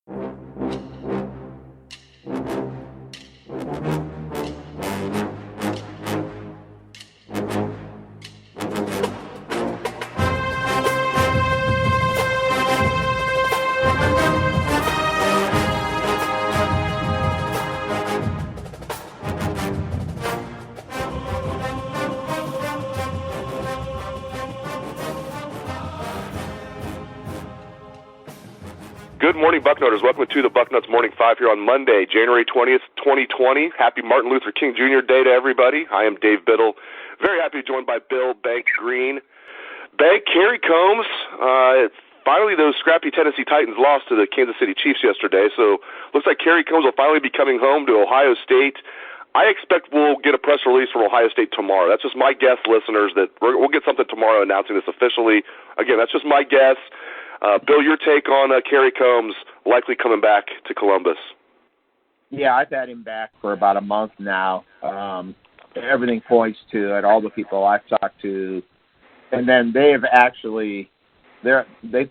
Good morning, Bucknutters. Welcome to the Bucknuts Morning 5 here on Monday, January 20th, 2020. Happy Martin Luther King Jr. Day to everybody. I am Dave Biddle. Very happy to be joined by Bill, Bank, Greene. Bank, Kerry Coombs. Finally, those scrappy Tennessee Titans lost to the Kansas City Chiefs yesterday, so looks like Kerry Coombs will finally be coming home to Ohio State. I expect we'll get a press release from Ohio State tomorrow. That's just my guess, listeners, that we'll get something tomorrow announcing this officially. Again, that's just my guess. Bill, your take on Kerry Coombs likely coming back to Columbus? Yeah, I've had him back for about a month now. Everything points to it, all the people I've talked to. And then they've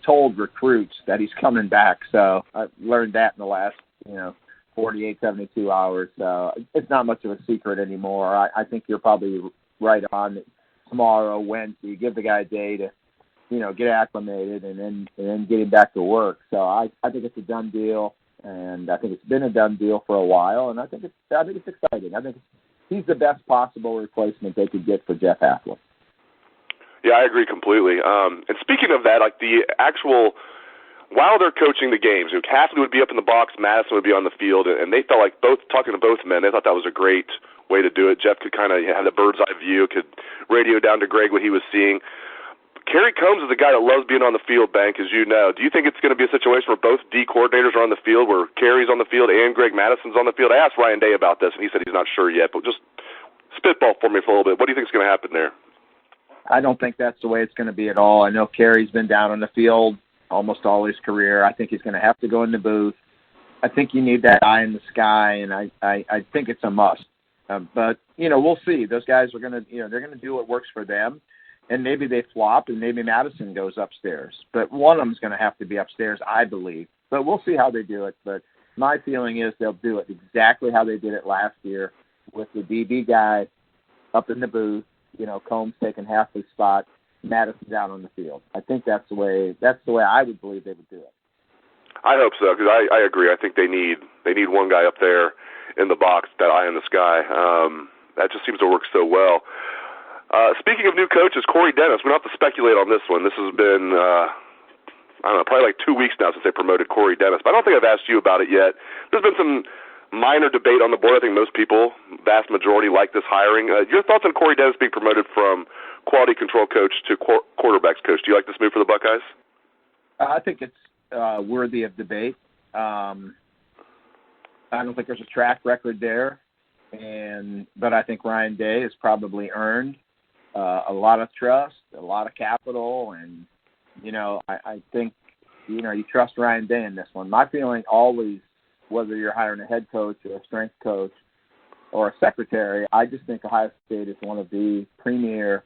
told recruits that he's coming back. So I've learned that in the last, 48, 72 hours. So it's not much of a secret anymore. I think you're probably right on tomorrow, Wednesday. Give the guy a day to get acclimated and then get him back to work. So I think it's a done deal, and I think it's been a done deal for a while, and I think it's exciting. I think he's the best possible replacement they could get for Jeff Hafley. Yeah, I agree completely. And speaking of that, like the actual, while they're coaching the games, Hafley would be up in the box, Madison would be on the field, and they felt like talking to both men, they thought that was a great way to do it. Jeff could kind of have the bird's eye view, could radio down to Greg what he was seeing. Kerry Coombs is a guy that loves being on the field, Bank, as you know. Do you think it's going to be a situation where both D coordinators are on the field, where Kerry's on the field and Greg Madison's on the field? I asked Ryan Day about this, and he said he's not sure yet, but just spitball for me for a little bit. What do you think is going to happen there? I don't think that's the way it's going to be at all. I know Kerry's been down on the field almost all his career. I think he's going to have to go in the booth. I think you need that eye in the sky, and I think it's a must. But, we'll see. Those guys are going to, they're going to do what works for them. And maybe they flop, and maybe Madison goes upstairs. But one of them is going to have to be upstairs, I believe. But we'll see how they do it. But my feeling is they'll do it exactly how they did it last year with the DB guy up in the booth, Combs taking half his spot, Madison down on the field. I think that's the way I would believe they would do it. I hope so, because I agree. I think they need one guy up there in the box, that eye in the sky. That just seems to work so well. Speaking of new coaches, Corey Dennis, we don't have to speculate on this one. This has been, probably like 2 weeks now since they promoted Corey Dennis. But I don't think I've asked you about it yet. There's been some minor debate on the board. I think most people, vast majority, like this hiring. Your thoughts on Corey Dennis being promoted from quality control coach to quarterbacks coach? Do you like this move for the Buckeyes? I think it's worthy of debate. I don't think there's a track record there. But I think Ryan Day has probably earned a lot of trust, a lot of capital, and, I think, you trust Ryan Day in this one. My feeling always, whether you're hiring a head coach or a strength coach or a secretary, I just think Ohio State is one of the premier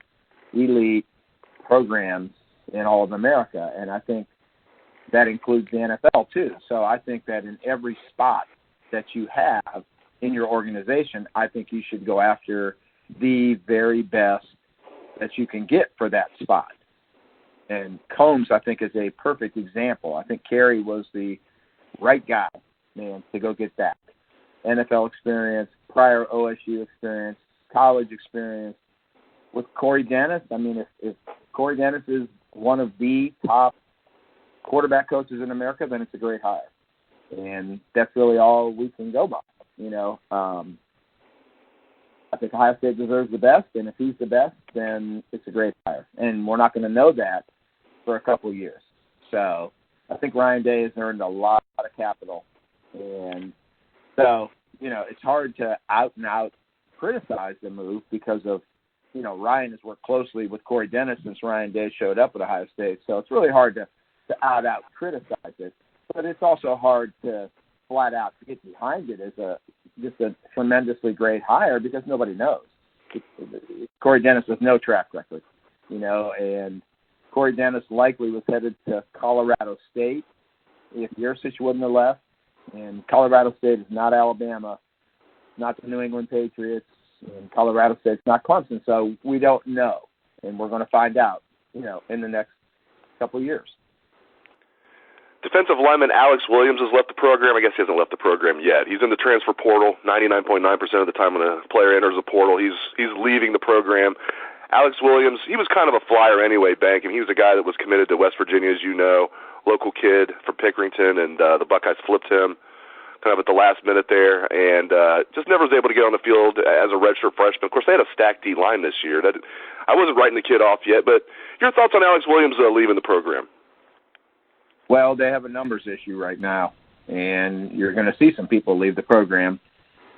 elite programs in all of America, and I think that includes the NFL too. So I think that in every spot that you have in your organization, I think you should go after the very best that you can get for that spot. And Combs, I think, is a perfect example. I think Kerry was the right guy, man, to go get that. NFL experience, prior OSU experience, college experience. With Corey Dennis, if Corey Dennis is one of the top quarterback coaches in America, then it's a great hire. And that's really all we can go by. I think Ohio State deserves the best, and if he's the best, then it's a great hire. And we're not going to know that for a couple of years. So I think Ryan Day has earned a lot of capital. And so, it's hard to out-and-out criticize the move because of, Ryan has worked closely with Corey Dennis since Ryan Day showed up at Ohio State. So it's really hard to out-out criticize it. But it's also hard to flat out to get behind it as just a tremendously great hire because nobody knows. Corey Dennis has no track record, and Corey Dennis likely was headed to Colorado State, if Yurcich wouldn't have left. And Colorado State is not Alabama, not the New England Patriots, and Colorado State's not Clemson. So we don't know, and we're going to find out, in the next couple of years. Defensive lineman Alex Williams has left the program. I guess he hasn't left the program yet. He's in the transfer portal. 99.9% of the time when a player enters the portal, he's leaving the program. Alex Williams, he was kind of a flyer anyway, Bank. I mean, he was a guy that was committed to West Virginia, as you know, local kid from Pickerington, and the Buckeyes flipped him kind of at the last minute there, and just never was able to get on the field as a redshirt freshman. Of course, they had a stacked D-line this year. I wasn't writing the kid off yet, but your thoughts on Alex Williams leaving the program? Well, they have a numbers issue right now, and you're going to see some people leave the program.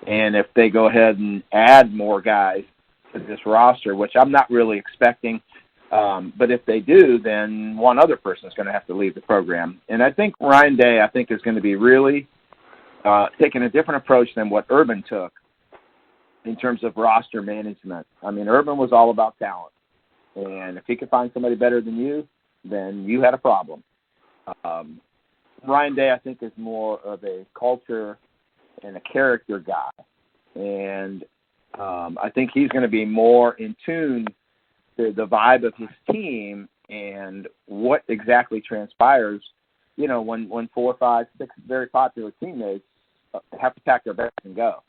And if they go ahead and add more guys to this roster, which I'm not really expecting, but if they do, then one other person is going to have to leave the program. And I think Ryan Day, is going to be really taking a different approach than what Urban took in terms of roster management. I mean, Urban was all about talent. And if he could find somebody better than you, then you had a problem. Ryan Day, I think, is more of a culture and a character guy. And I think he's going to be more in tune to the vibe of his team and what exactly transpires, when 4, 5, 6 very popular teammates have to pack their bags and go.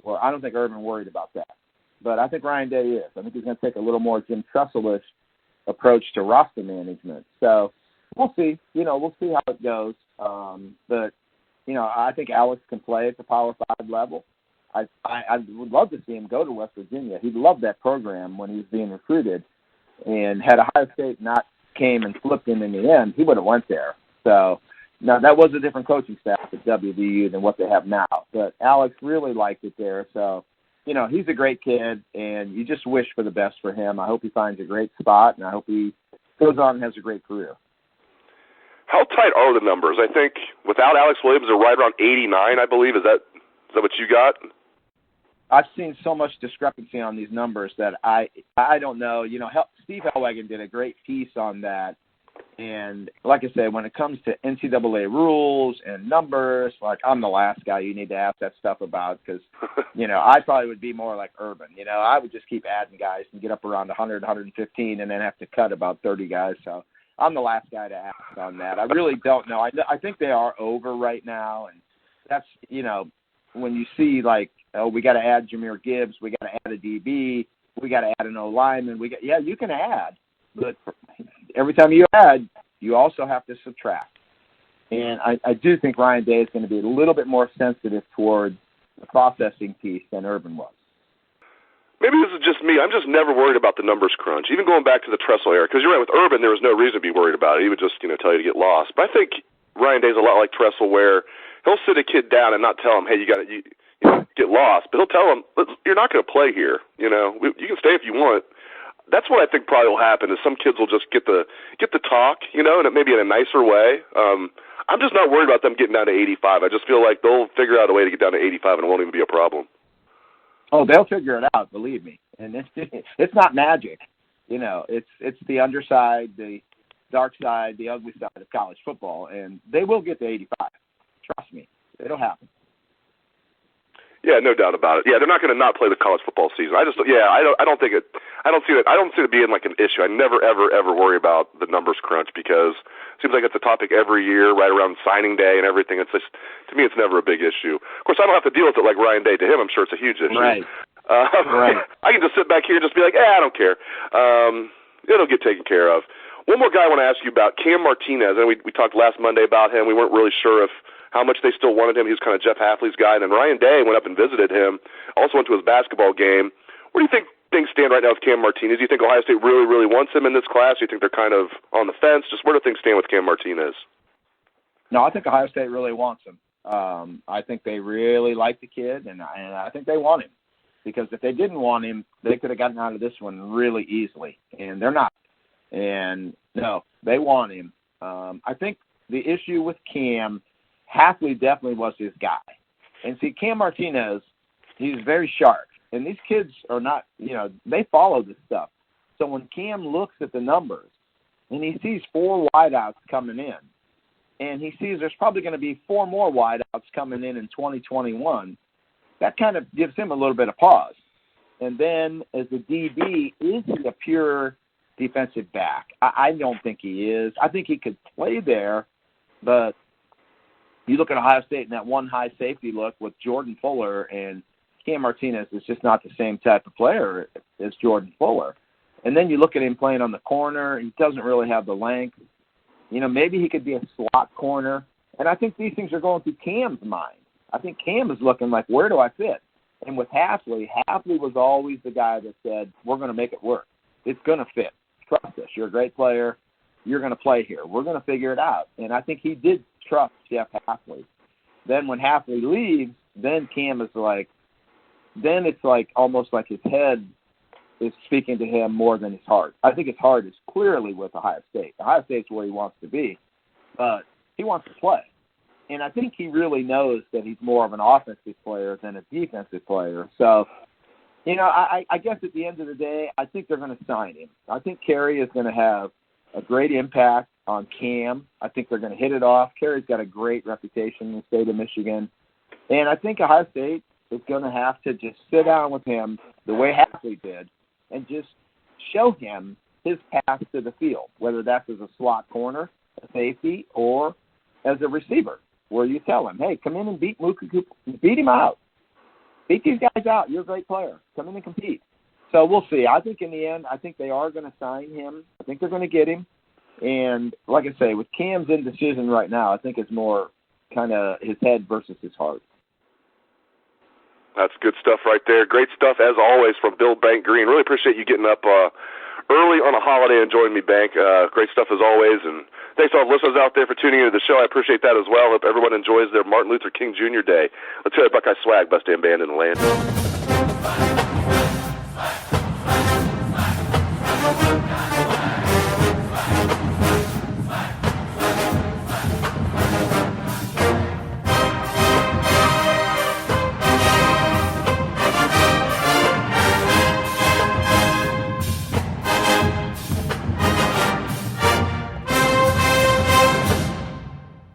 Well, I don't think Urban worried about that. But I think Ryan Day is. I think he's going to take a little more Jim Tressel-ish approach to roster management. So we'll see. We'll see how it goes. But I think Alex can play at the Power 5 level. I would love to see him go to West Virginia. He loved that program when he was being recruited. And had Ohio State not came and flipped him in the end, he would have went there. So now that was a different coaching staff at WVU than what they have now. But Alex really liked it there. So, he's a great kid, and you just wish for the best for him. I hope he finds a great spot, and I hope he goes on and has a great career. How tight are the numbers? I think without Alex Williams, they're right around 89, I believe. Is that what you got? I've seen so much discrepancy on these numbers that I don't know. Steve Hellwagen did a great piece on that. And like I said, when it comes to NCAA rules and numbers, I'm the last guy you need to ask that stuff about because, I probably would be more like Urban. I would just keep adding guys and get up around 100, 115 and then have to cut about 30 guys. So I'm the last guy to ask on that. I really don't know. I think they are over right now. And that's, when you see we got to add Jahmyr Gibbs, we got to add a DB, we got to add an O-lineman. You can add, but every time you add, you also have to subtract. And I do think Ryan Day is going to be a little bit more sensitive toward the processing piece than Urban was. Maybe this is just me. I'm just never worried about the numbers crunch, even going back to the Tressel era. Because you're right, with Urban, there was no reason to be worried about it. He would just, tell you to get lost. But I think Ryan Day's a lot like Tressel, where he'll sit a kid down and not tell him, hey, you got to get lost. But he'll tell him, you're not going to play here. You can stay if you want. That's what I think probably will happen. Is some kids will just get the talk, and it maybe in a nicer way. I'm just not worried about them getting down to 85. I just feel like they'll figure out a way to get down to 85, and it won't even be a problem. Oh, they'll figure it out, believe me. And it's not magic. It's the underside, the dark side, the ugly side of college football, and they will get to 85. Trust me, it'll happen. Yeah, no doubt about it. Yeah, they're not going to not play the college football season. I don't see it being like an issue. I never, ever, ever worry about the numbers crunch because it seems like it's a topic every year, right around signing day and everything. It's just, to me, it's never a big issue. Of course, I don't have to deal with it like Ryan Day. To him, I'm sure it's a huge issue. Right. Right. I can just sit back here and just be like, I don't care. It'll get taken care of. One more guy I want to ask you about, Cam Martinez. And we talked last Monday about him. We weren't really sure how much they still wanted him. He was kind of Jeff Hafley's guy. And then Ryan Day went up and visited him, also went to his basketball game. Where do you think things stand right now with Cam Martinez? Do you think Ohio State really, really wants him in this class? Do you think they're kind of on the fence? Just where do things stand with Cam Martinez? No, I think Ohio State really wants him. I think they really like the kid, and I think they want him. Because if they didn't want him, they could have gotten out of this one really easily. And they're not. And, no, they want him. I think the issue with Cam, Hafley definitely was his guy. And see, Cam Martinez, he's very sharp. And these kids are not, they follow this stuff. So when Cam looks at the numbers and he sees 4 wideouts coming in, and he sees there's probably going to be 4 more wideouts coming in 2021, that kind of gives him a little bit of pause. And then as a DB, is he a pure defensive back? I don't think he is. I think he could play there, but you look at Ohio State and that one high safety look with Jordan Fuller, and Cam Martinez is just not the same type of player as Jordan Fuller. And then you look at him playing on the corner. He doesn't really have the length. Maybe he could be a slot corner. And I think these things are going through Cam's mind. I think Cam is looking like, where do I fit? And with Hafley was always the guy that said, we're going to make it work. It's going to fit. Trust us. You're a great player. You're going to play here. We're going to figure it out. And I think he did trust Jeff Hafley. Then when Hafley leaves, then Cam is like, then it's like almost like his head is speaking to him more than his heart. I think his heart is clearly with Ohio State. Ohio State's where he wants to be, but he wants to play. And I think he really knows that he's more of an offensive player than a defensive player. So, I guess at the end of the day, I think they're going to sign him. I think Kerry is going to have a great impact on Cam. I think they're going to hit it off. Kerry's got a great reputation in the state of Michigan. And I think Ohio State is going to have to just sit down with him the way Hafley did and just show him his path to the field, whether that's as a slot corner, a safety, or as a receiver, where you tell him, hey, come in and beat him out. Beat these guys out. You're a great player. Come in and compete. So we'll see. I think in the end, I think they are going to sign him. I think they're going to get him. And like I say, with Cam's indecision right now, I think it's more kind of his head versus his heart. That's good stuff right there. Great stuff, as always, from Bill Bank Greene. Really appreciate you getting up early on a holiday and joining me, Bank. Great stuff, as always. And thanks to all the listeners out there for tuning into the show. I appreciate that as well. Hope everyone enjoys their Martin Luther King Jr. Day. Let's hear the Buckeye swag, best damn band in the land.